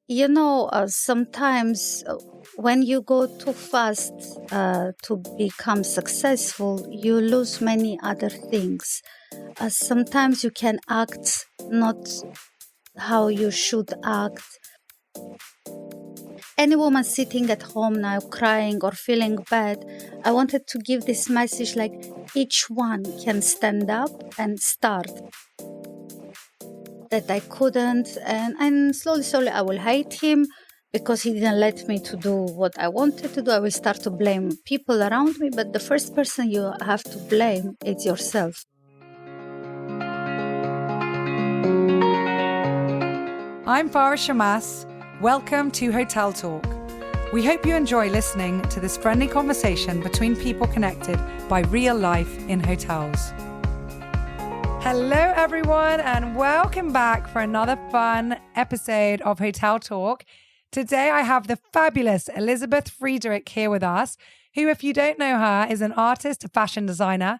Sometimes when you go too fast to become successful, you lose many other things. Sometimes you can act not how you should act. Any woman sitting at home now crying or feeling bad, I wanted to give this message like each one can stand up and start. That I couldn't, and slowly I will hate him because he didn't let me to do what I wanted to do. I will start to blame people around me, but the first person you have to blame is yourself. I'm Farah Shammas. Welcome to Hotel Talk. We hope you enjoy listening to this friendly conversation between people connected by real life in hotels. Hello, everyone, and welcome back for another fun episode of Hotel Talk. Today, I have the fabulous Elizabeth Friedrich here with us, who, if you don't know her, is an artist, a fashion designer,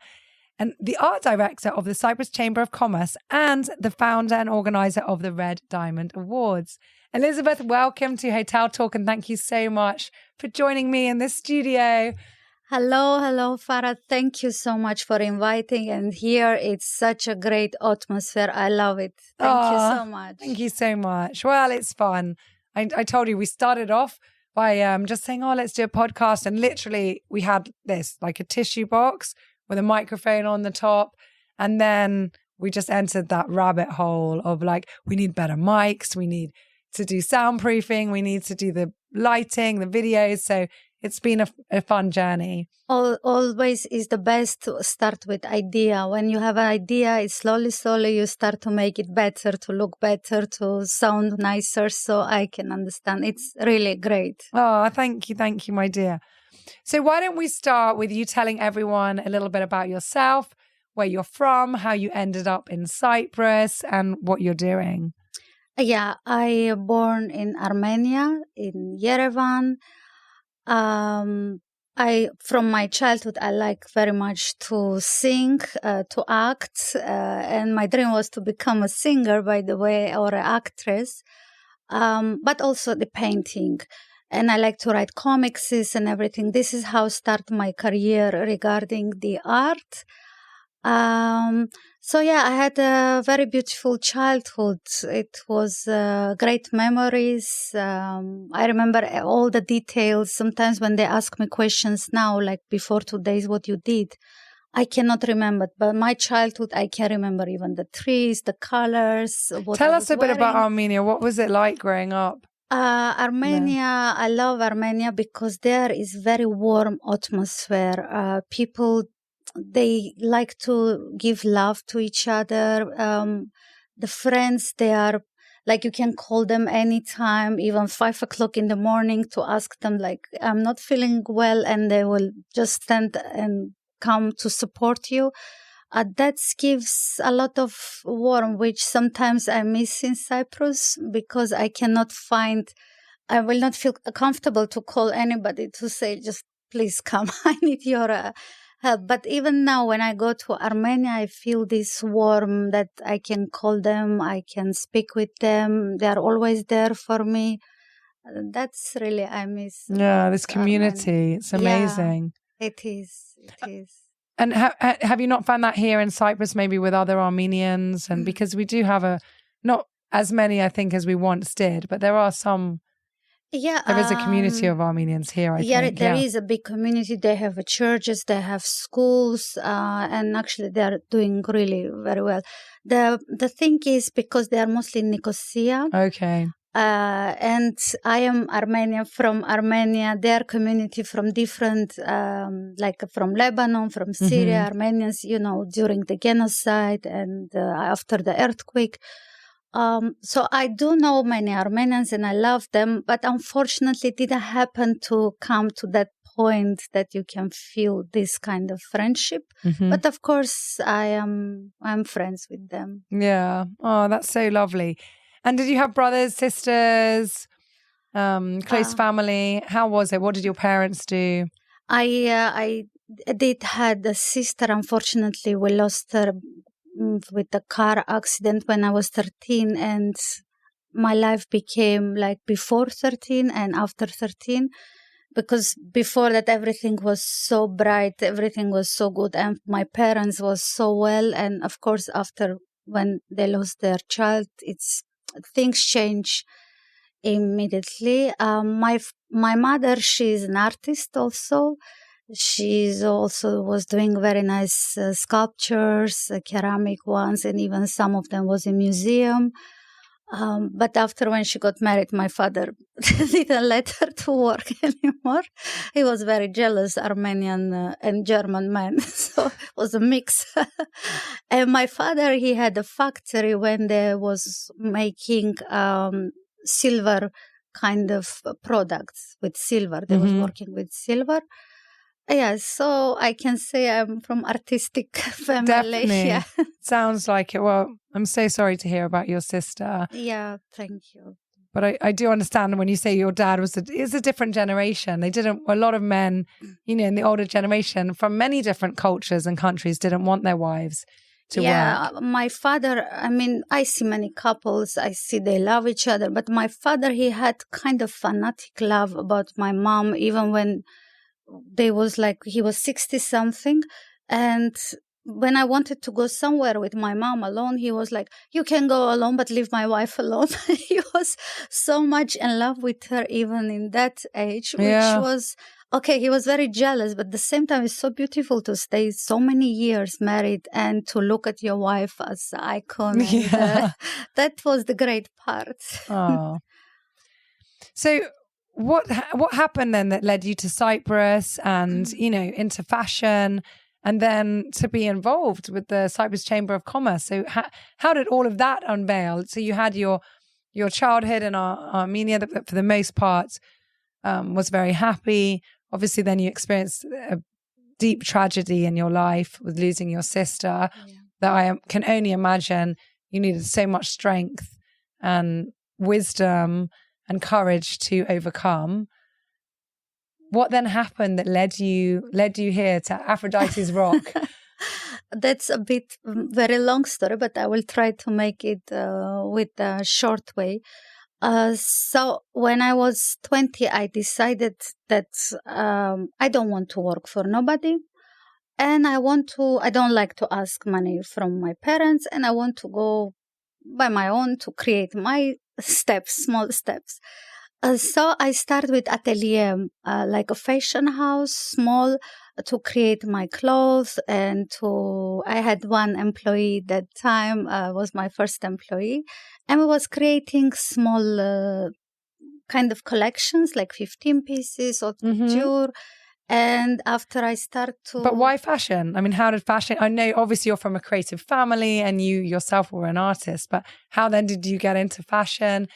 and the art director of the Cyprus Chamber of Commerce and the founder and organizer of the Red Diamond Awards. Elizabeth, welcome to Hotel Talk, and thank you so much for joining me in this studio. Hello, Farah. Thank you so much for inviting. And here it's such a great atmosphere. I love it. Thank you so much. Thank you so much. Well, it's fun. I told you we started off by just saying, let's do a podcast. And literally we had this, like a tissue box with a microphone on the top. And then we just entered that rabbit hole of like, we need better mics. We need to do soundproofing. We need to do the lighting, the videos. So it's been a fun journey. Always is the best to start with idea. When you have an idea, it's slowly you start to make it better, to look better, to sound nicer. So I can understand. It's really great. Oh, thank you, my dear. So why don't we start with you telling everyone a little bit about yourself, where you're from, how you ended up in Cyprus, and what you're doing. Yeah, I born in Armenia, in Yerevan. From my childhood, I like very much to sing, to act, and my dream was to become a singer, by the way, or an actress, but also the painting. And I like to write comics and everything. This is how I start my career regarding the art. So yeah, I had a very beautiful childhood. It was great memories. I remember all the details. Sometimes when they ask me questions now, like before 2 days, what you did, I cannot remember. But my childhood, I can remember even the trees, the colors. Tell us a bit about Armenia. What was it like growing up? Armenia, I love Armenia because there is very warm atmosphere. People, they like to give love to each other. The friends, they are like, you can call them anytime, even 5 o'clock in the morning, to ask them like, I'm not feeling well, and they will just stand and come to support you. That gives a lot of warmth, which sometimes I miss in Cyprus because I will not feel comfortable to call anybody to say, just please come, I need your help. But even now, when I go to Armenia, I feel this warmth that I can call them, I can speak with them. They are always there for me. That's really, I miss. Yeah, this community. Armenia. It's amazing. Yeah, it is. And have you not found that here in Cyprus, maybe with other Armenians? And because we do have not as many, I think, as we once did, but there are some. Yeah, there is a community of Armenians here, I think. There is a big community. They have churches, they have schools, and actually they are doing really very well. The thing is, because they are mostly in Nicosia. Okay. And I am Armenian from Armenia. Their community from different, like from Lebanon, from Syria, Armenians, during the genocide and after the earthquake. So I do know many Armenians and I love them, but unfortunately it didn't happen to come to that point that you can feel this kind of friendship. But of course I'm friends with them. Yeah. Oh, that's so lovely. And did you have brothers, sisters, close family? How was it? What did your parents do? I did had a sister. Unfortunately, we lost her with a car accident when I was 13, and my life became like before 13 and after 13. Because before that, everything was so bright, everything was so good, and my parents was so well. And of course, after when they lost their child, things change immediately. My mother, she's an artist also. She's also was doing very nice sculptures, ceramic ones, and even some of them was in museum. But after when she got married, my father didn't let her to work anymore. He was very jealous, Armenian and German man, so it was a mix. And my father, he had a factory when they was making silver kind of products with silver. They was working with silver. Yeah, so I can say I'm from artistic family. Definitely. Yeah. Sounds like it. Well, I'm so sorry to hear about your sister. Yeah, thank you. But I do understand when you say your dad is a different generation. A lot of men, in the older generation from many different cultures and countries didn't want their wives to work. Yeah, my father, I see many couples, I see they love each other, but my father, he had kind of fanatic love about my mom, even when he was 60 something. And when I wanted to go somewhere with my mom alone, he was like, you can go alone, but leave my wife alone. He was so much in love with her, even in that age, which was, okay, he was very jealous, but at the same time, it's so beautiful to stay so many years married and to look at your wife as an icon. And, that was the great part. Oh. So what happened then that led you to Cyprus and, into fashion and then to be involved with the Cyprus Chamber of Commerce? So how did all of that unveil? So you had your childhood in Armenia that for the most part was very happy. Obviously, then you experienced a deep tragedy in your life with losing your sister that I can only imagine you needed so much strength and wisdom and courage to overcome. What then happened that led you here to Aphrodite's Rock? That's a very long story, but I will try to make it with a short way. So when I was 20, I decided that I don't want to work for nobody. And I don't like to ask money from my parents, and I want to go by my own to create my small steps. So I started with atelier, like a fashion house, small, to create my clothes. And I had one employee that time, was my first employee. And we was creating small kind of collections, like 15 pieces or couture. And after I start to... But why fashion? How did fashion... I know obviously you're from a creative family and you yourself were an artist, but how then did you get into fashion?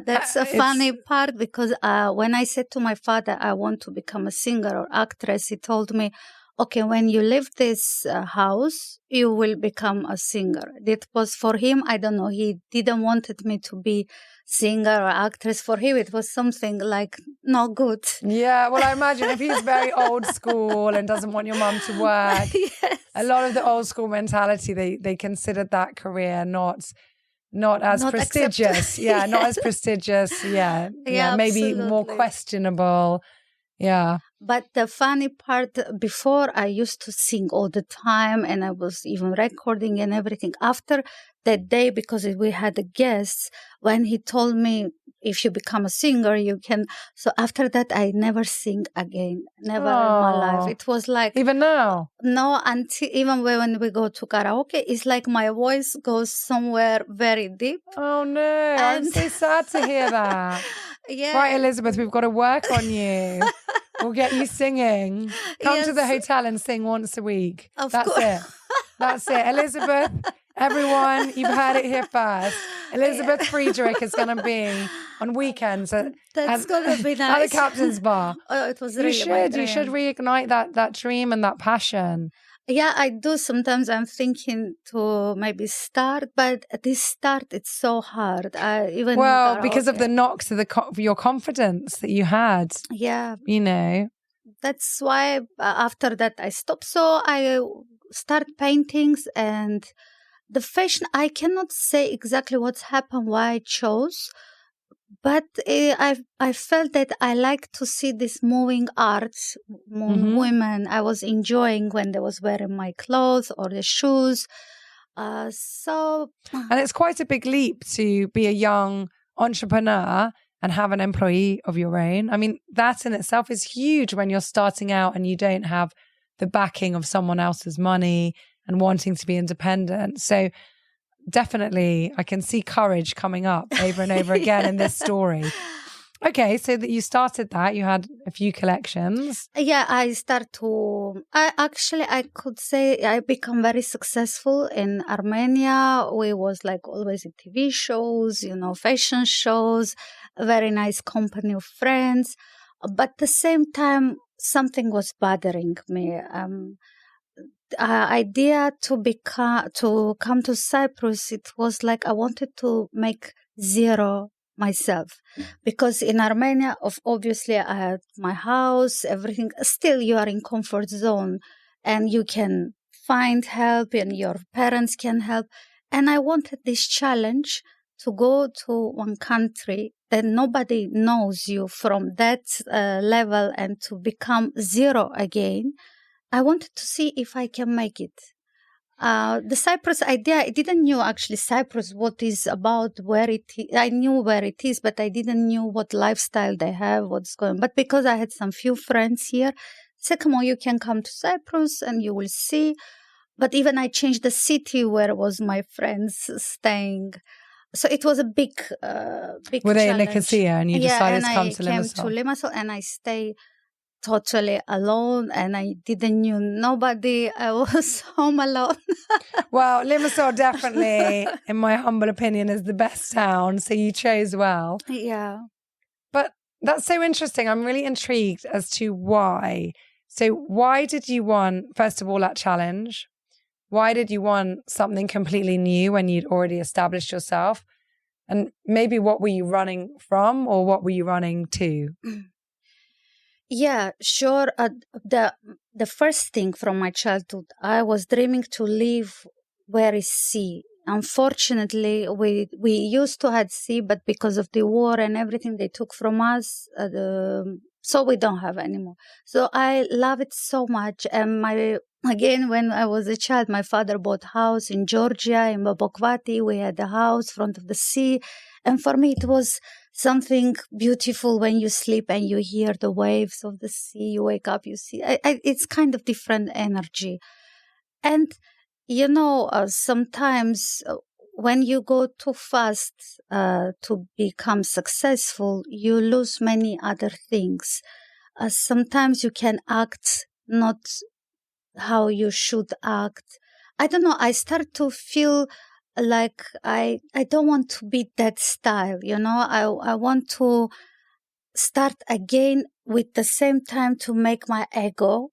That's a funny part, because when I said to my father, I want to become a singer or actress, he told me, okay, when you leave this house, you will become a singer. That was for him, I don't know, he didn't wanted me to be singer or actress. For him, it was something like not good. Yeah, well, I imagine if he's very old school and doesn't want your mum to work, yes. A lot of the old school mentality, they considered that career not as prestigious. Yeah, yes. Not as prestigious. Yeah, maybe absolutely. more questionable. Yeah. But the funny part, before I used to sing all the time and I was even recording and everything. After that day, because we had a guest, when he told me, if you become a singer, you can. So after that, I never sing again. Never in my life. It was like... Even now? No, until even when we go to karaoke, it's like my voice goes somewhere very deep. Oh no, I'm so sad to hear that. Yeah. Right, Elizabeth, we've got to work on you. We'll get you singing. Come to the hotel and sing once a week. That's it. That's it. Elizabeth, everyone, you've heard it here first. Elizabeth Friedrich is going to be on weekends at the Captain's Bar. Oh, it was really my dream. You should reignite that dream and that passion. Yeah, I do. Sometimes I'm thinking to maybe start, but this start, it's so hard. Because of the knocks of your confidence that you had. Yeah. That's why after that I stopped. So I start paintings, and The fashion, I cannot say exactly what's happened, why I chose, but I felt that I like to see this moving art, women. I was enjoying when they was wearing my clothes or the shoes. And it's quite a big leap to be a young entrepreneur and have an employee of your own. I mean, that in itself is huge when you're starting out and you don't have the backing of someone else's money and wanting to be independent. So definitely, I can see courage coming up over and over again in this story. Okay, so that you started that, you had a few collections. Yeah, I could say I become very successful in Armenia. We was like always in TV shows, fashion shows, a very nice company of friends. But at the same time, something was bothering me. Idea to come to Cyprus, it was like I wanted to make zero myself, because in Armenia, obviously I had my house, everything. Still, you are in comfort zone, and you can find help, and your parents can help. And I wanted this challenge to go to one country that nobody knows you from that level, and to become zero again. I wanted to see if I can make it. The Cyprus idea, I didn't know actually Cyprus, what is about, where it is. I knew where it is, but I didn't know what lifestyle they have, what's going on. But because I had some few friends here, said, come on, you can come to Cyprus and you will see. But even I changed the city where was my friends staying. So it was a big Were challenge. they in Nicosia and you decided to come to Limassol? Yeah, and I came to Limassol and I stayed totally alone, and I didn't know nobody. I was home alone. Well, Limassol definitely, in my humble opinion, is the best town. So you chose well. Yeah. But that's so interesting. I'm really intrigued as to why. So why did you want, first of all, that challenge? Why did you want something completely new when you'd already established yourself? And maybe what were you running from, or what were you running to? Yeah, sure. The first thing from my childhood, I was dreaming to live where is sea. Unfortunately, we used to have sea, but because of the war and everything they took from us, so we don't have anymore. So I love it so much. And again, when I was a child, my father bought a house in Georgia, in Bobokvati. We had a house in front of the sea. And for me, it was something beautiful when you sleep and you hear the waves of the sea. You wake up, you see. It's kind of different energy. And, sometimes when you go too fast to become successful, you lose many other things. Sometimes you can act not how you should act. I don't know. I start to feel like I don't want to be that style, I want to start again with the same time to make my ego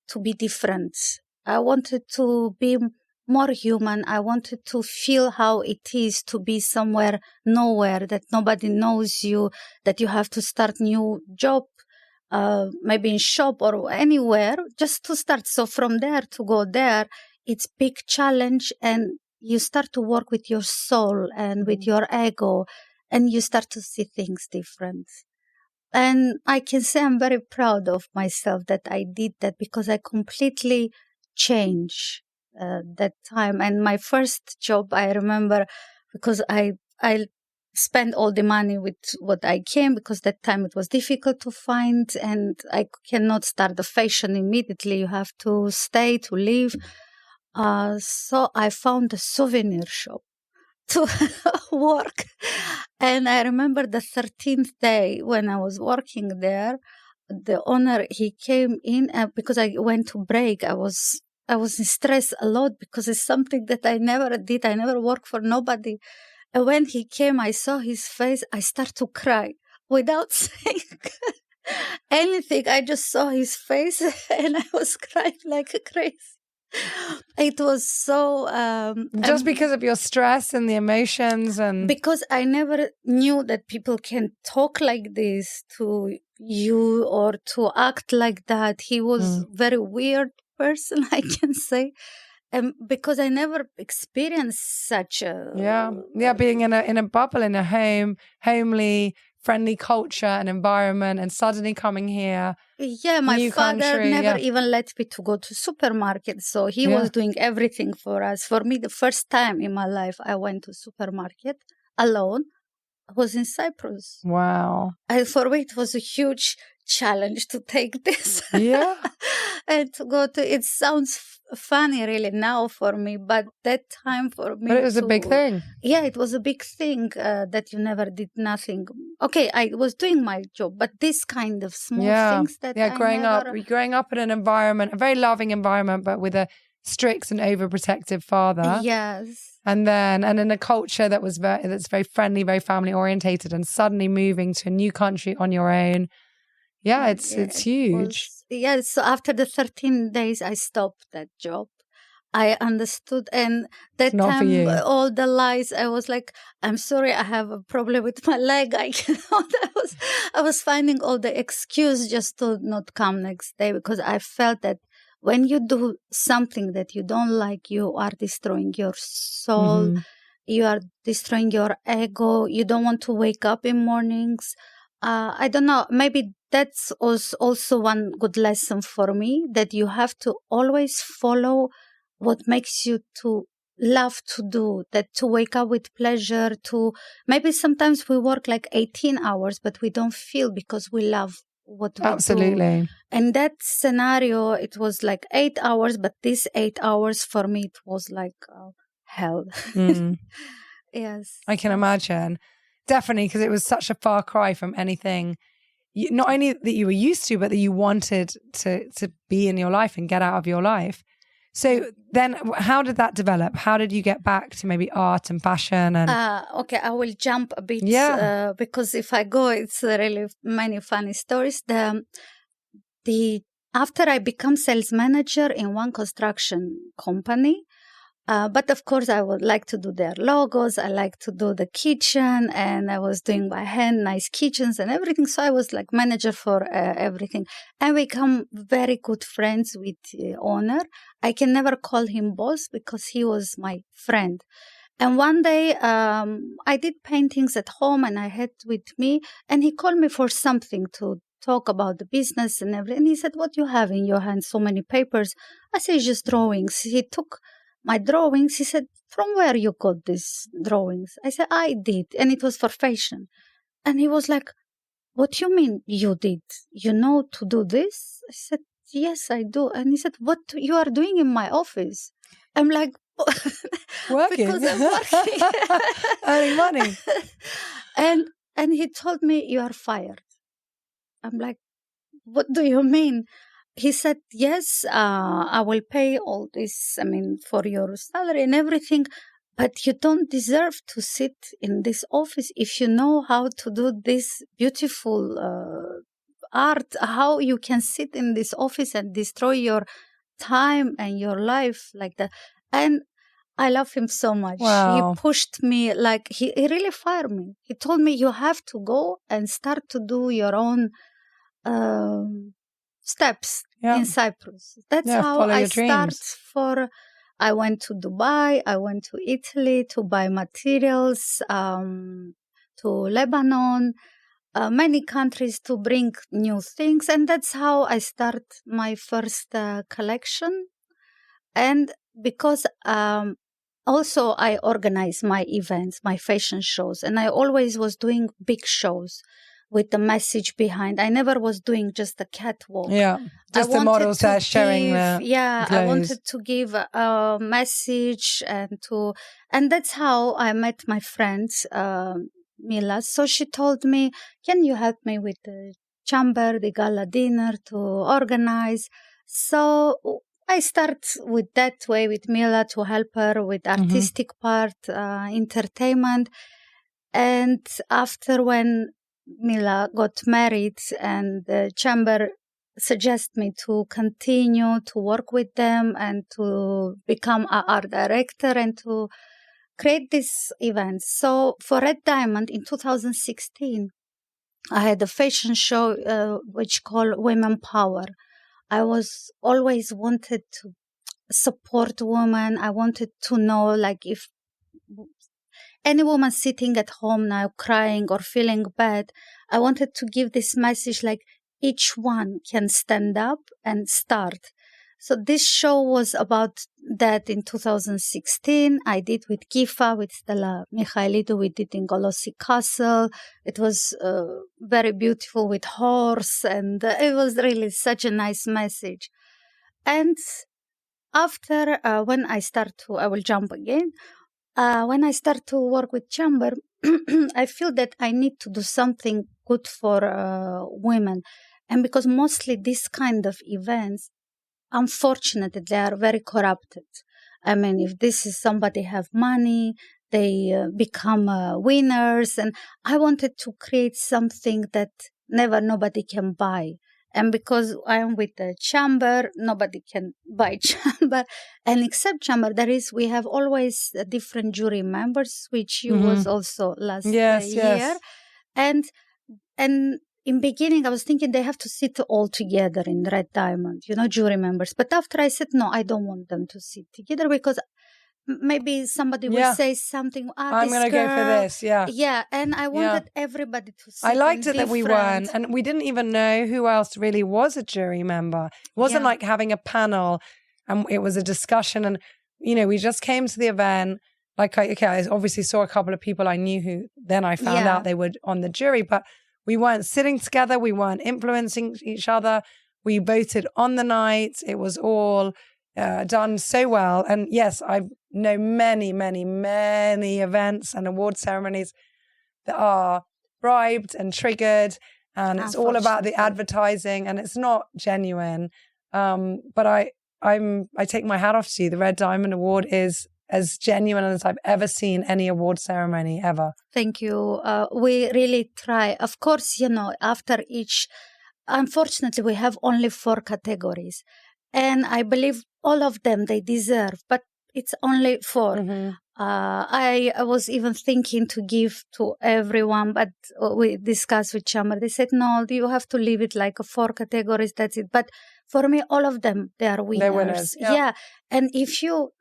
to be different. I wanted to be more human. I wanted to feel how it is to be somewhere, nowhere, that nobody knows you, that you have to start new job, maybe in shop or anywhere, just to start. So from there to go there, it's big challenge, and you start to work with your soul and with your ego, and you start to see things different. And I can say I'm very proud of myself that I did that, because I completely changed that time. And my first job, I remember, because I spent all the money with what I came, because that time it was difficult to find, and I cannot start the fashion immediately. You have to stay to live. So I found a souvenir shop to work. And I remember the 13th day when I was working there, the owner, he came in, because I went to break. I was in stress a lot, because it's something that I never did. I never worked for nobody. And when he came, I saw his face. I started to cry without saying anything. I just saw his face and I was crying like crazy. It was so just because of your stress and the emotions, and because I never knew that people can talk like this to you or to act like that. He was very weird person, I can say. And because I never experienced such a being in a bubble, in a homely, friendly culture and environment, and suddenly coming here. Yeah, my new father country, never even let me to go to supermarket, so he was doing everything for us. For me, the first time in my life I went to supermarket alone was in Cyprus. Wow. And for me, it was a huge challenge to take this. Yeah. And to go to, it sounds funny really now for me, but that time for me. But it was a big thing. Yeah, it was a big thing that you never did nothing. Okay, I was doing my job, but this kind of small things that growing up in an environment, a very loving environment, but with a strict and overprotective father. Yes. And in a culture that's very friendly, very family orientated, and suddenly moving to a new country on your own. Yeah, it's huge. So after the 13 days, I stopped that job. I understood, and that time, all the lies, I was like, I'm sorry, I have a problem with my leg. I was finding all the excuse just to not come next day, because I felt that when you do something that you don't like, you are destroying your soul, you are destroying your ego, you don't want to wake up in mornings. I don't know, maybe that's also one good lesson for me, that you have to always follow what makes you to love to do, that to wake up with pleasure, to maybe sometimes we work like 18 hours, but we don't feel because we love what we do. And that scenario, it was like 8 hours, but these 8 hours for me, it was like hell. Yes. I can imagine. Definitely, because it was such a far cry from anything, not only that you were used to, but that you wanted to be in your life and get out of your life. So then how did that develop? How did you get back to maybe art and fashion? And okay, I will jump a bit because if I go, it's really many funny stories. After I become sales manager in one construction company, but of course, I would like to do their logos. I like to do the kitchen, and I was doing by hand nice kitchens and everything. So I was like manager for everything, and we become very good friends with the owner. I can never call him boss because he was my friend. And one day, I did paintings at home, and I had with me, and he called me for something to talk about the business and everything. And he said, "What you have in your hand? So many papers." I said, "Just drawings." He took my drawings. He said, "From where you got these drawings?" I said, "I did, and it was for fashion." And he was like, "What you mean you did? You know to do this?" I said, "Yes, I do." And he said, "What you are doing in my office?" I'm like, working. Because I'm working. Earning money. And he told me, "You are fired." I'm like, "What do you mean?" He said, "Yes, I will pay all this, for your salary and everything, but you don't deserve to sit in this office. If you know how to do this beautiful art, how you can sit in this office and destroy your time and your life like that." And I love him so much. Wow. He pushed me, like he really fired me. He told me, "You have to go and start to do your own steps in Cyprus." That's how I I went to Dubai, I went to Italy to buy materials, to Lebanon, many countries to bring new things. And that's how I start my first collection. And because also I organize my events, my fashion shows, and I always was doing big shows with the message behind. I never was doing just a catwalk. Yeah, just the models there showing the clothes. I wanted to give a message and that's how I met my friend Mila. So she told me, "Can you help me with the chamber, the gala dinner to organize?" So I start with that way with Mila to help her with artistic part, entertainment. And after when Mila got married and the chamber suggested me to continue to work with them and to become an art director and to create these events. So for Red Diamond in 2016, I had a fashion show which called Women Power. I was always wanted to support women. I wanted to know, like, if any woman sitting at home now crying or feeling bad, I wanted to give this message like each one can stand up and start. So this show was about that in 2016. I did with Gifa, with Stella Michailidou, we did in Golossi Castle. It was very beautiful with horse, and it was really such a nice message. And after, when I will jump again. When I start to work with Chamber, I feel that I need to do something good for women. And because mostly this kind of events, unfortunately, they are very corrupted. I mean, if this is somebody have money, they become winners. And I wanted to create something that nobody can buy. And because I am with the Chamber, nobody can buy Chamber. And except Chamber, we have always different jury members, which you was also last year. Yes. And in beginning, I was thinking they have to sit all together in Red Diamond, jury members. But after I said, no, I don't want them to sit together because maybe somebody will say something. I'm going to go for this. Yeah. And I wanted everybody to sit. I liked it that we weren't. And we didn't even know who else really was a jury member. It wasn't like having a panel and it was a discussion. And, we just came to the event. Like, I obviously saw a couple of people I knew who then I found out they were on the jury, but we weren't sitting together. We weren't influencing each other. We voted on the night. It was all done so well. And yes, I know many, many, many events and award ceremonies that are bribed and triggered. And it's all about the advertising and it's not genuine. But I take my hat off to you. The Red Diamond Award is as genuine as I've ever seen any award ceremony ever. Thank you. We really try. Of course, after each, unfortunately, we have only 4 categories. And I believe all of them, they deserve, but it's only 4. I was even thinking to give to everyone, but we discussed with Chamber. They said, no, you have to leave it like 4 categories, that's it. But for me, all of them, they are winners. They're winners. Yeah. And if you,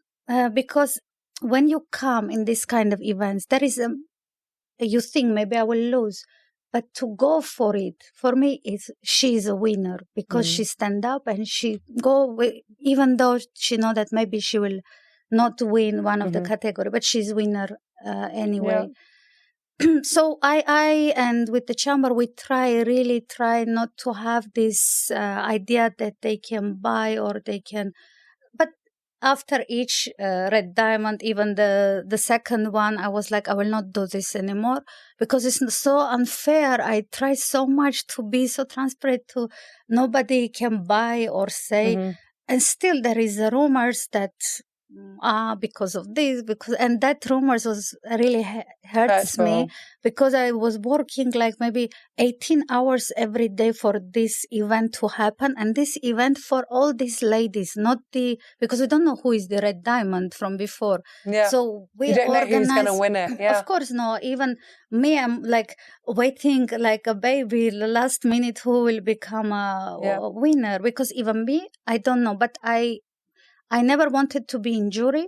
because when you come in this kind of events, there is you think maybe I will lose. But to go for it, for me, she is a winner because she stand up and she go, even though she know that maybe she will not win one of the category, but she's winner anyway. Yeah. So I and with the Chamber, we really try not to have this idea that they can buy or they can, but after each Red Diamond, even the second one, I was like, I will not do this anymore because it's so unfair. I try so much to be so transparent to nobody can buy or say. And still there is rumors that because of this, and that rumors was really hurts me because I was working like maybe 18 hours every day for this event to happen, and this event for all these ladies, not because we don't know who is the Red Diamond from before. So we don't know who's going to win it. Of course, no. Even me, I'm like waiting like a baby, the last minute who will become a winner, because even me, I don't know, but I never wanted to be in jury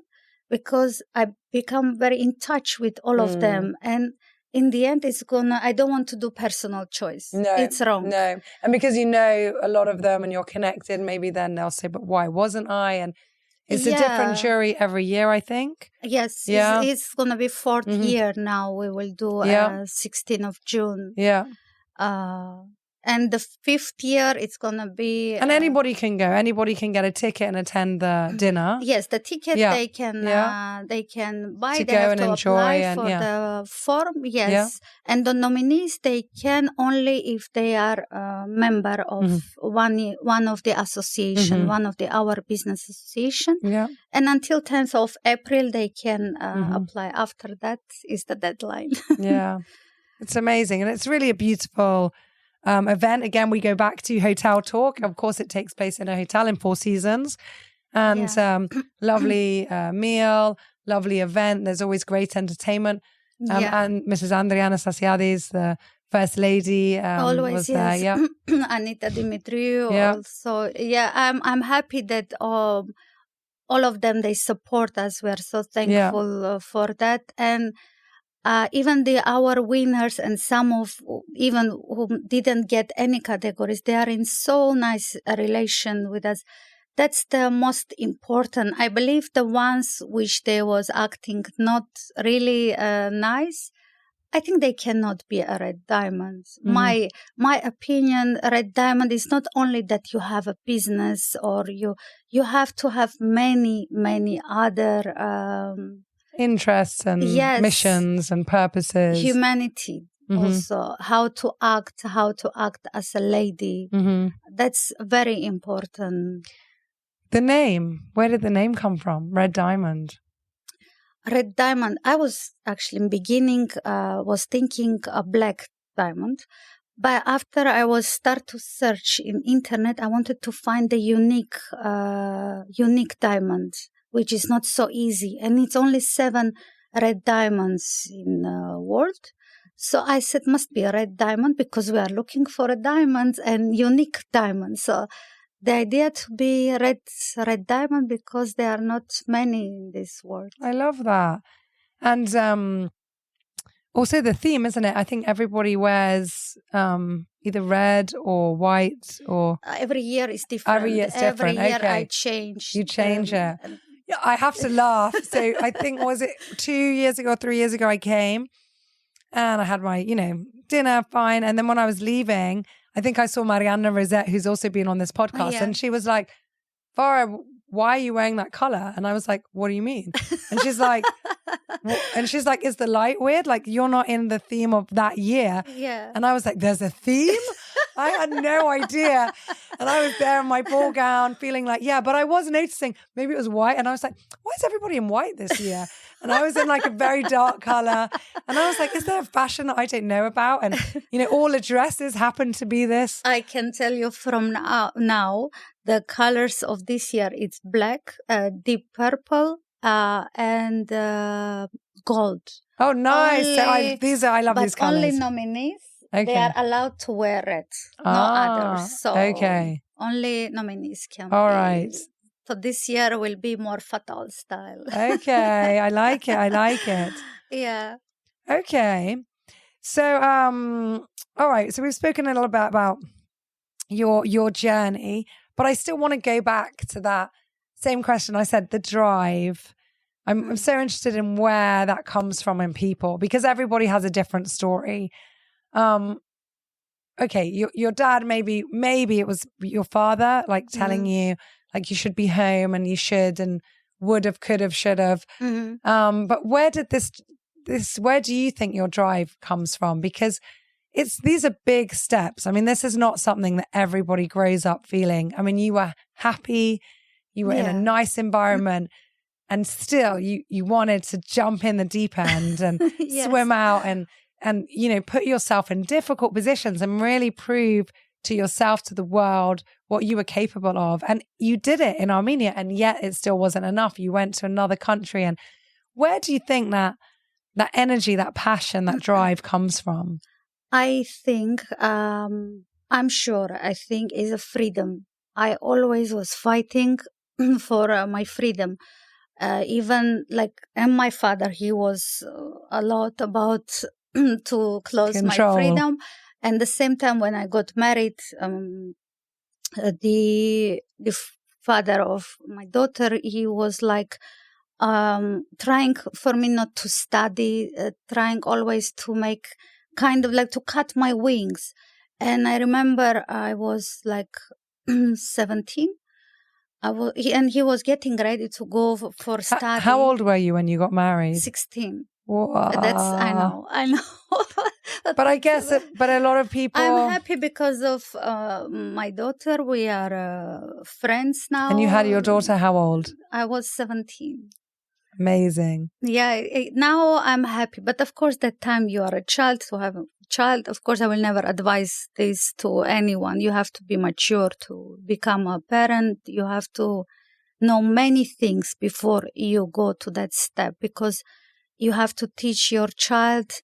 because I become very in touch with all of them. And in the end, I don't want to do personal choice. No, it's wrong. No. And because you know a lot of them and you're connected, maybe then they'll say, but why wasn't I? And it's a different jury every year, I think. Yes. Yeah. It's going to be 4th year now. We will do 16th of June. Yeah. And the 5th year, it's going to be... And anybody can go. Anybody can get a ticket and attend the dinner. Yes, the ticket they can buy. To they go have and to enjoy apply for the form. Yes. And the nominees, they can only if they are a member of one of the association, one of our business association. Yeah. And until 10th of April, they can apply. After that is the deadline. Yeah. It's amazing. And it's really a beautiful... event. Again, we go back to Hotel Talk. Of course, it takes place in a hotel in Four Seasons. And lovely meal, lovely event. There's always great entertainment. And Mrs. Andrea Anastasiadis, the First Lady, always, was there. Yeah. Anita Dimitriou also. Yeah, I'm happy that all of them, they support us. We are so thankful for that. And even our winners and some of even who didn't get any categories, they are in so nice relation with us. That's the most important. I believe the ones which they was acting not really nice, I think they cannot be a red diamond. My opinion, red diamond is not only that you have a business or you have to have many other interests and missions and purposes. Humanity also, how to act as a lady. That's very important. The name, where did the name come from? Red Diamond. Red diamond. I was actually in beginning was thinking a black diamond, but after I was start to search in internet, I wanted to find the unique diamond, which is not so easy, and it's only 7 red diamonds in the world. So I said must be a red diamond because we are looking for a diamond and unique diamond. So the idea to be red diamond because there are not many in this world. I love that. And also the theme, isn't it? I think everybody wears either red or white or... every year is different. Every year it's different. Every year okay. I change. You change it. Yeah, I have to laugh. So I think, was it 2 years ago, 3 years ago, I came and I had my, dinner, fine. And then when I was leaving, I think I saw Mariana Rosette, who's also been on this podcast, and she was like, Farah, why are you wearing that color? And I was like, what do you mean? And she's like, is the light weird? Like, you're not in the theme of that year. Yeah. And I was like, there's a theme? I had no idea. And I was there in my ball gown feeling like, but I was noticing maybe it was white. And I was like, why is everybody in white this year? And I was in like a very dark color. And I was like, is there a fashion that I don't know about? And, all the dresses happen to be this. I can tell you from now the colors of this year, it's black, deep purple, and gold. Oh, nice. I love these colors. Only nominees. Okay. They are allowed to wear red, no others. So only nominees can All be. right. So this year will be more fatal style. Okay, I like it. Yeah. Okay. So, all right. So we've spoken a little bit about your journey, but I still want to go back to that same question. I said the drive. I'm so interested in where that comes from in people because everybody has a different story. Okay, your dad, maybe it was your father, like telling you, like you should be home and you should and would have, could have, should have. But where did where do you think your drive comes from? Because these are big steps. I mean, this is not something that everybody grows up feeling. I mean, you were happy, you were in a nice environment, and still you wanted to jump in the deep end and swim out and put yourself in difficult positions and really prove to yourself, to the world, what you were capable of. And you did it in Armenia, and yet it still wasn't enough. You went to another country. And where do you think that energy, that passion, that drive comes from? I think, I'm sure, I think is a freedom. I always was fighting for my freedom. Even and my father, he was a lot about to close my freedom. And the same time when I got married, the father of my daughter, he was trying for me not to study, trying always to make to cut my wings. And I remember I was 17. And he was getting ready to go for study. How old were you when you got married? 16. Whoa. I know. But I guess, but a lot of people... I'm happy because of my daughter. We are friends now. And you had your daughter how old? I was 17. Amazing. Yeah, now I'm happy. But of course, that time you are a child, to have a child, of course, I will never advise this to anyone. You have to be mature to become a parent. You have to know many things before you go to that step, because you have to teach your child.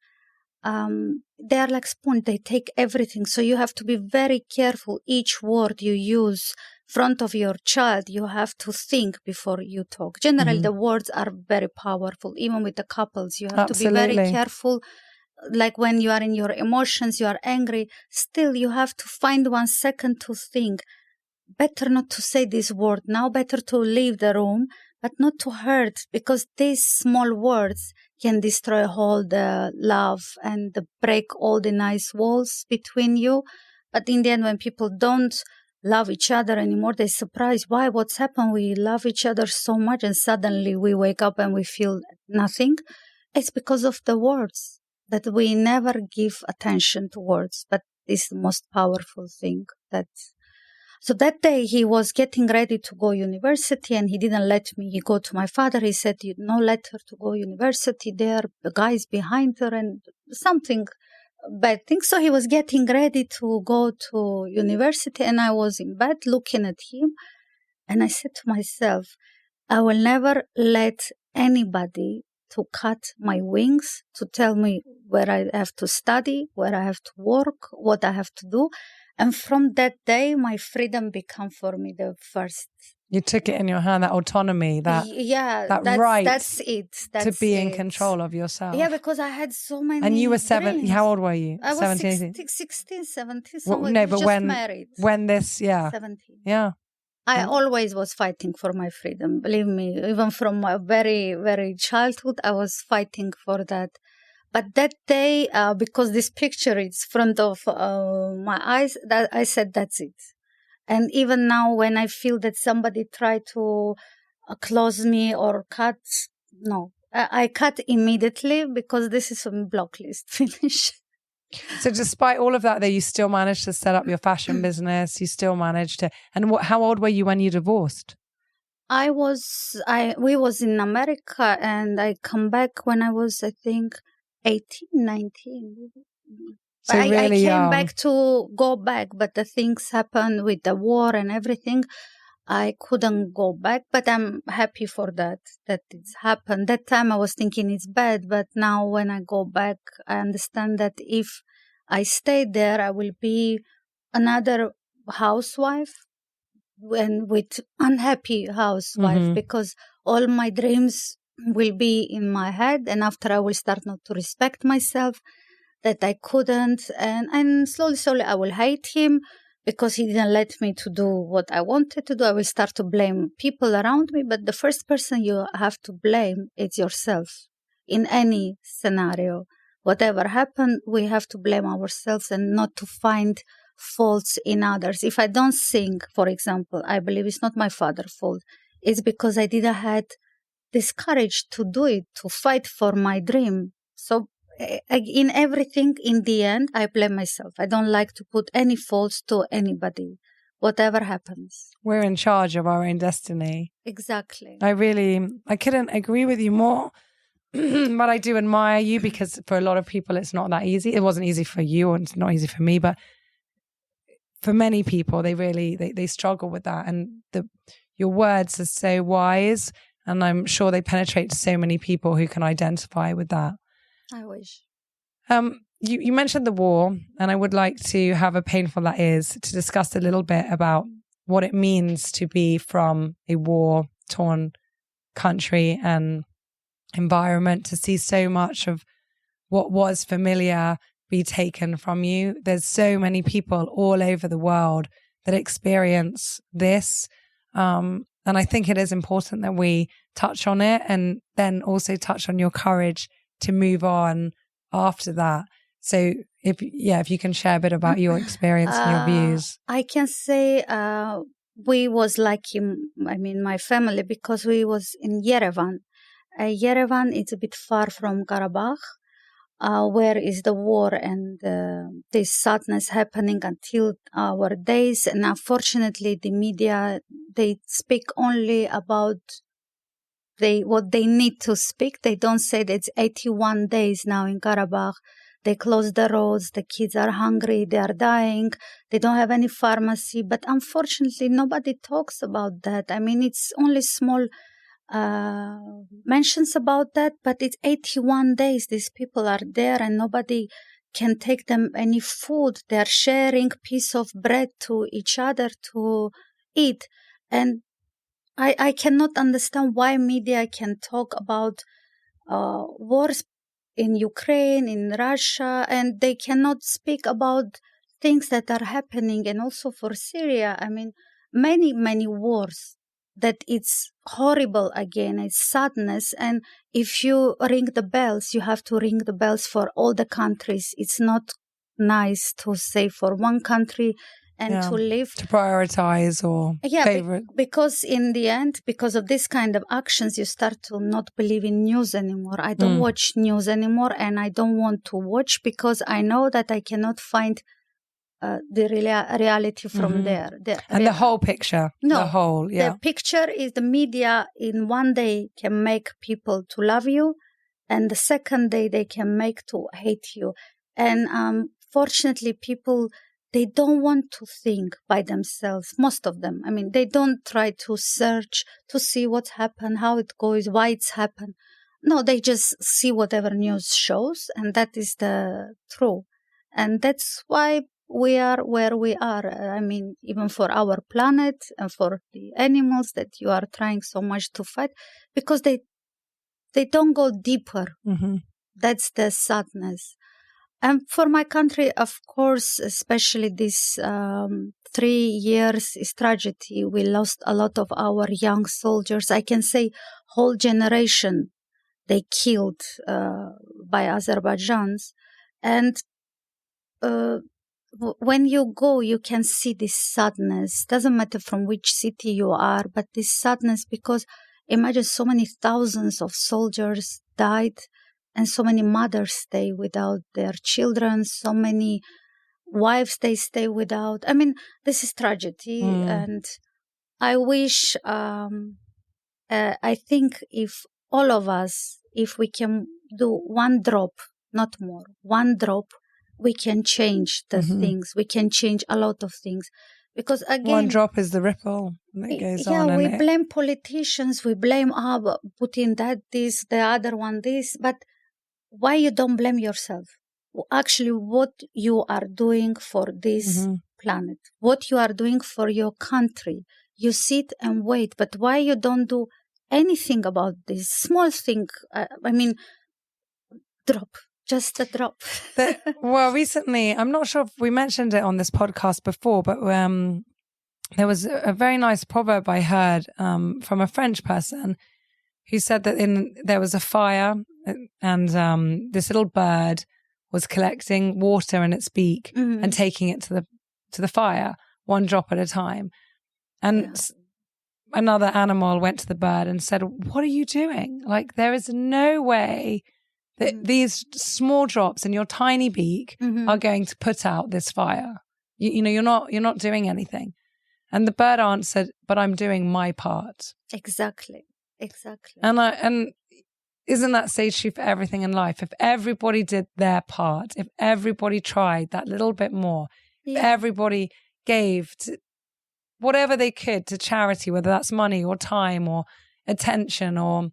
They are like spoon, they take everything. So you have to be very careful each word you use front of your child, you have to think before you talk. Generally, the words are very powerful. Even with the couples, you have to be very careful. Like when you are in your emotions, you are angry, still you have to find 1 second to think. Better not to say this word now, better to leave the room, but not to hurt, because these small words can destroy all the love and break all the nice walls between you. But in the end, when people don't love each other anymore, they're surprised, why, what's happened? We love each other so much and suddenly we wake up and we feel nothing. It's because of the words, that we never give attention to words, but this is the most powerful thing. So that day he was getting ready to go university and he didn't let me go to my father. He said, no, let her to go university. There are the guys behind her and something bad thing. So he was getting ready to go to university and I was in bed looking at him. And I said to myself, I will never let anybody to cut my wings, to tell me where I have to study, where I have to work, what I have to do. And from that day, my freedom became for me the first. You took it in your hand, that autonomy, that right that's it. To be in control of yourself. Yeah, because I had so many And you were dreams. How old were you? I was 16, 17. No, but married. When this, 17. Yeah. I always was fighting for my freedom. Believe me, even from my very, very childhood, I was fighting for that. But that day, because this picture is front of my eyes, that I said, that's it. And even now, when I feel that somebody tried to close me or cut, no, I cut immediately because this is on block list. Finish. So despite all of that, though, you still managed to set up your fashion business. You still managed to. And how old were you when you divorced? We was in America, and I come back when I was, I think, 18, 19. So really I came back to go back, but the things happened with the war and everything. I couldn't go back, but I'm happy for that it's happened. That time I was thinking it's bad, but now when I go back, I understand that if I stay there, I will be another housewife and with unhappy housewife because all my dreams will be in my head, and after I will start not to respect myself, that I couldn't, and slowly I will hate him because he didn't let me to do what I wanted to do. I will start to blame people around me, but the first person you have to blame is yourself. In any scenario, whatever happened, we have to blame ourselves and not to find faults in others. If I don't sing, for example, I believe it's not my father's fault. It's because I didn't have this courage to do it, to fight for my dream. So in everything, in the end, I blame myself. I don't like to put any faults to anybody, whatever happens. We're in charge of our own destiny. Exactly. I couldn't agree with you more, but I do admire you because for a lot of people, it's not that easy. It wasn't easy for you and it's not easy for me, but for many people, they struggle with that. And your words are so wise, and I'm sure they penetrate to so many people who can identify with that. I wish. You mentioned the war, and I would like to, however painful that is, to discuss a little bit about what it means to be from a war-torn country and environment, to see so much of what was familiar be taken from you. There's so many people all over the world that experience this. And I think it is important that we touch on it and then also touch on your courage to move on after that. So if you can share a bit about your experience and your views. I can say we was lucky, my family, because we was in Yerevan. Yerevan is a bit far from Karabakh, where is the war and this sadness happening until our days. And unfortunately, the media, they speak only about what they need to speak. They don't say that it's 81 days now in Karabakh. They close the roads. The kids are hungry. They are dying. They don't have any pharmacy. But unfortunately, nobody talks about that. It's only small mentions about that, but it's 81 days. These people are there and nobody can take them any food. They're sharing piece of bread to each other to it. And I cannot understand why media can talk about wars in Ukraine, in Russia, and they cannot speak about things that are happening. And also for Syria, I mean, many wars that it's horrible again. It's sadness. And if you ring the bells, you have to ring the bells for all the countries. It's not nice to say for one country and to live to prioritize or favorite. Because in the end, because of this kind of actions, you start to not believe in news anymore. I don't watch news anymore, and I don't want to watch because I know that I cannot find the reality from there. The whole picture. No, the whole, the picture is the media in one day can make people to love you, and the second day they can make to hate you. And fortunately, people, they don't want to think by themselves, most of them. I mean, they don't try to search to see what's happened, how it goes, why it's happened. No, they just see whatever news shows, and that is the truth. And that's why we are where we are. I mean, even for our planet and for the animals that you are trying so much to fight, because they don't go deeper. That's the sadness. And for my country, of course, especially this 3 years is tragedy. We lost a lot of our young soldiers. I can say whole generation they killed by Azerbaijans. And when you go, you can see this sadness. Doesn't matter from which city you are, but this sadness, because imagine so many thousands of soldiers died, and so many mothers stay without their children, so many wives they stay without. I mean, this is tragedy. And I wish, I think if all of us, if we can do one drop, not more, one drop, we can change the things. We can change a lot of things. Because again, one drop is the ripple that goes on. Yeah, we blame politicians. We blame Putin that this, the other one this. But why you don't blame yourself? Actually, what you are doing for this planet, what you are doing for your country. You sit and wait, but why you don't do anything about this small thing? I mean, drop. Just a drop. Well, recently, I'm not sure if we mentioned it on this podcast before, but there was a very nice proverb I heard from a French person who said that there was a fire and this little bird was collecting water in its beak and taking it to the fire, one drop at a time. And another animal went to the bird and said, "What are you doing? Like, there is no way that these small drops in your tiny beak are going to put out this fire. You know, you're not doing anything." And the bird answered, "But I'm doing my part." Exactly. And isn't that sage true for everything in life? If everybody did their part, if everybody tried that little bit more, if everybody gave whatever they could to charity, whether that's money or time or attention or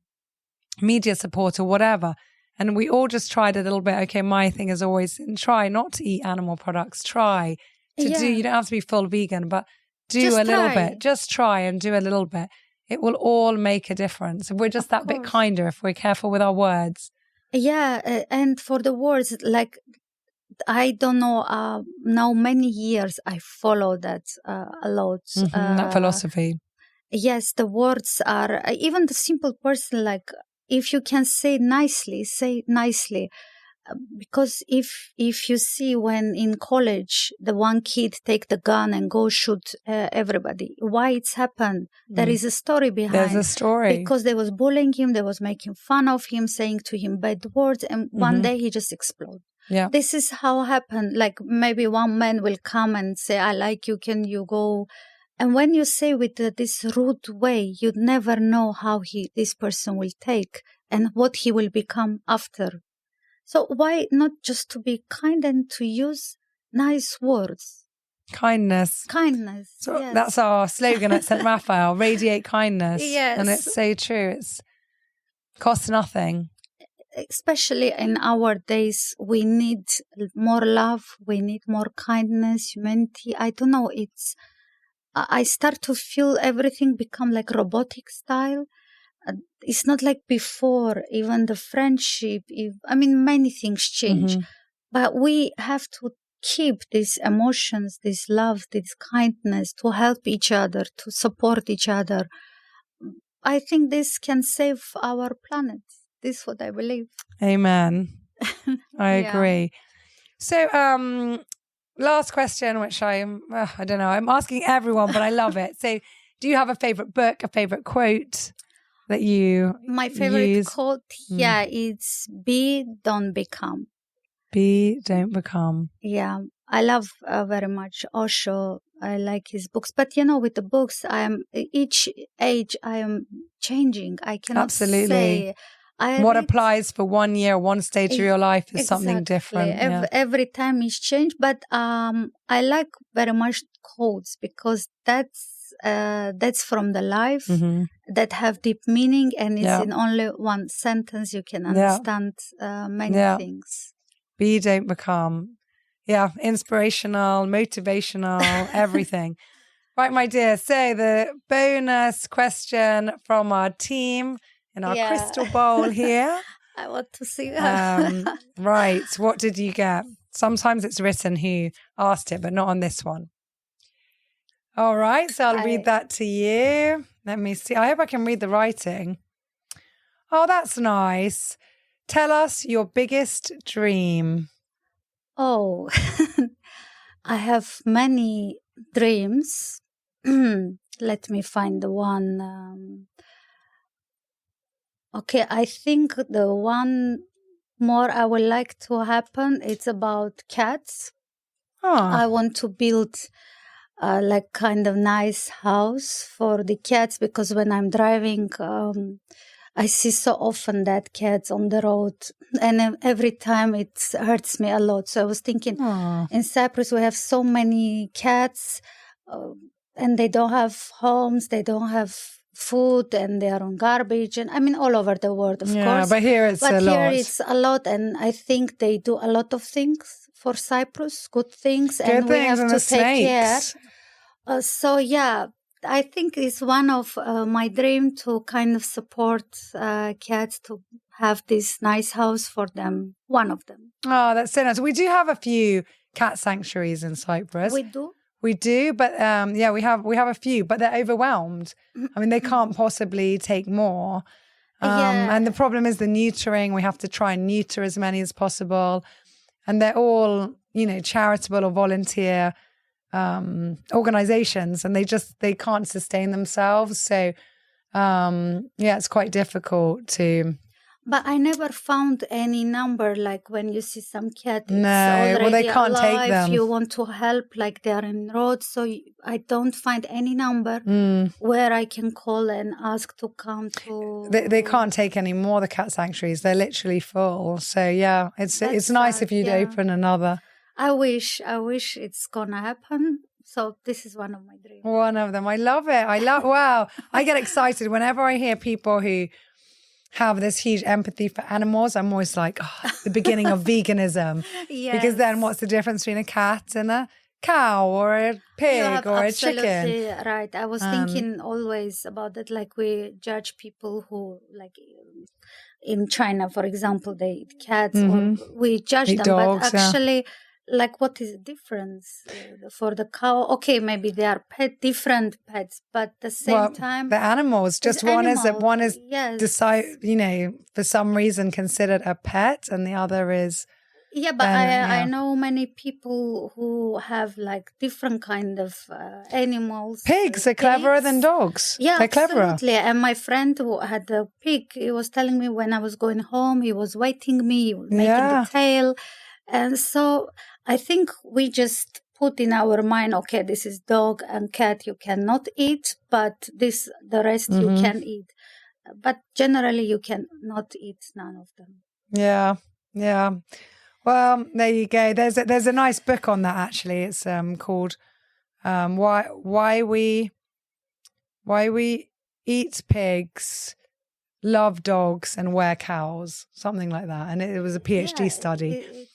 media support or whatever, and we all just tried a little bit. Okay, my thing is always try not to eat animal products. Try to do, you don't have to be full vegan, but do just a little bit. Just try and do a little bit. It will all make a difference. If we're just that bit kinder, if we're careful with our words. Yeah, and for the words, like, I don't know, now many years I follow that a lot. That philosophy. Yes, the words are, even the simple person, like, if you can say nicely, say nicely. Because if you see when in college the one kid take the gun and go shoot everybody, why it's happened? There is a story behind. There's a story. Because they was bullying him, they was making fun of him, saying to him bad words, and one day he just exploded. Yeah. This is how it happened. Like, maybe one man will come and say, "I like you, can you go?" And when you say with this rude way, you never know how this person will take and what he will become after. So why not just to be kind and to use nice words? Kindness. So yes. That's our slogan at St. Raphael, radiate kindness. Yes. And it's so true. It's costs nothing. Especially in our days, we need more love. We need more kindness, humanity. I don't know. I start to feel everything become like robotic style. It's not like before, even the friendship, many things change. But we have to keep these emotions, this love, this kindness, to help each other, to support each other. I think this can save our planet. This is what I believe. Amen. I agree. So, last question, which I don't know, I'm asking everyone, but I love it. So, do you have a favorite book, a favorite quote that you My favorite use? quote, it's be, don't become. Be, don't become. Yeah, I love very much Osho. I like his books. But, with the books, each age I am changing. I cannot say. What applies for 1 year, one stage of your life is something different. Every time is change. But I like very much quotes because that's from the life that have deep meaning, and it's in only one sentence you can understand many things. Be, don't become. Yeah, inspirational, motivational, everything. Right, my dear. So the bonus question from our team in our crystal bowl here. I want to see right, what did you get? Sometimes it's written who asked it, but not on this one. All right, so I'll read that to you. Let me see. I hope I can read the writing. Oh, that's nice. Tell us your biggest dream. Oh, I have many dreams. Let me find the one. Okay, I think the one more I would like to happen, it's about cats. I want to build like kind of nice house for the cats, because when I'm driving, I see so often that cats on the road, and every time it hurts me a lot. So I was thinking, in Cyprus we have so many cats, and they don't have homes, they don't have food, and they are on garbage, and all over the world, of course. But here it's a lot. It's a lot, and I think they do a lot of things for Cyprus, good things, good and we things, have and to take care. So I think it's one of my dream to kind of support cats, to have this nice house for them. One of them. Oh, that's so nice. We do have a few cat sanctuaries in Cyprus. We do, but we have a few, but they're overwhelmed. They can't possibly take more. And the problem is the neutering. We have to try and neuter as many as possible, and they're all charitable or volunteer organizations, and they can't sustain themselves. So it's quite difficult to. But I never found any number, like when you see some cat. They can't alive, take them. You want to help, like they're in road. So I don't find any number where I can call and ask to come to. They can't take any more, the cat sanctuaries. They're literally full. So it's nice if you'd open another. I wish it's gonna happen. So this is one of my dreams. One of them. I love it. Wow. I get excited whenever I hear people who have this huge empathy for animals. I'm always like, the beginning of veganism. Yes. Because then what's the difference between a cat and a cow or a pig or a chicken? Absolutely right. I was thinking always about that. Like we judge people who, like in China, for example, they eat cats, or we judge them. Dogs, but actually, like, what is the difference for the cow? Okay, maybe they are different pets, but at the same time, the animals. Just one is decide, for some reason considered a pet, and the other is. Yeah, but I know many people who have like different kind of animals. Pigs are cleverer than dogs. Yeah, they're cleverer. Absolutely. And my friend who had a pig, he was telling me when I was going home, he was waiting me, he was making the tail. And so I think we just put in our mind, okay, this is dog and cat you cannot eat, but the rest you can eat. But generally you cannot eat none of them. Yeah. Yeah. Well, there you go. There's a nice book on that actually. It's called Why We Eat Pigs, Love Dogs and Wear Cows, something like that. And it was a PhD study.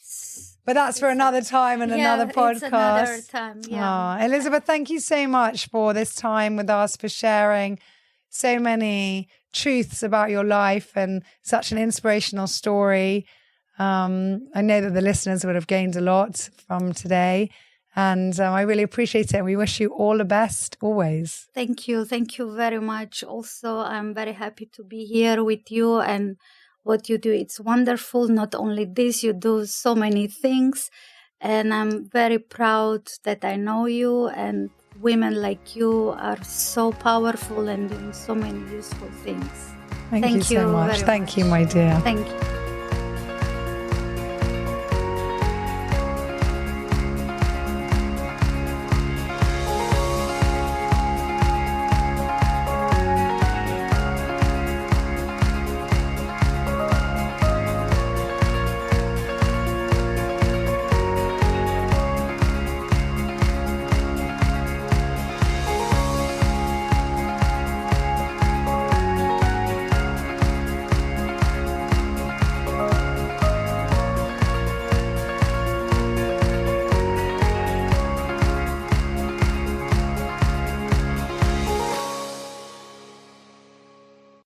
But that's for another time and another podcast. It's another time, yeah. Elizabeth, thank you so much for this time with us, for sharing so many truths about your life and such an inspirational story. I know that the listeners would have gained a lot from today, and I really appreciate it. And we wish you all the best always. Thank you. Thank you very much. Also, I'm very happy to be here with you, and what you do, it's wonderful. Not only this, you do so many things, and I'm very proud that I know you, and women like you are so powerful and doing so many useful things. Thank you so much. Thank you, my dear. Thank you.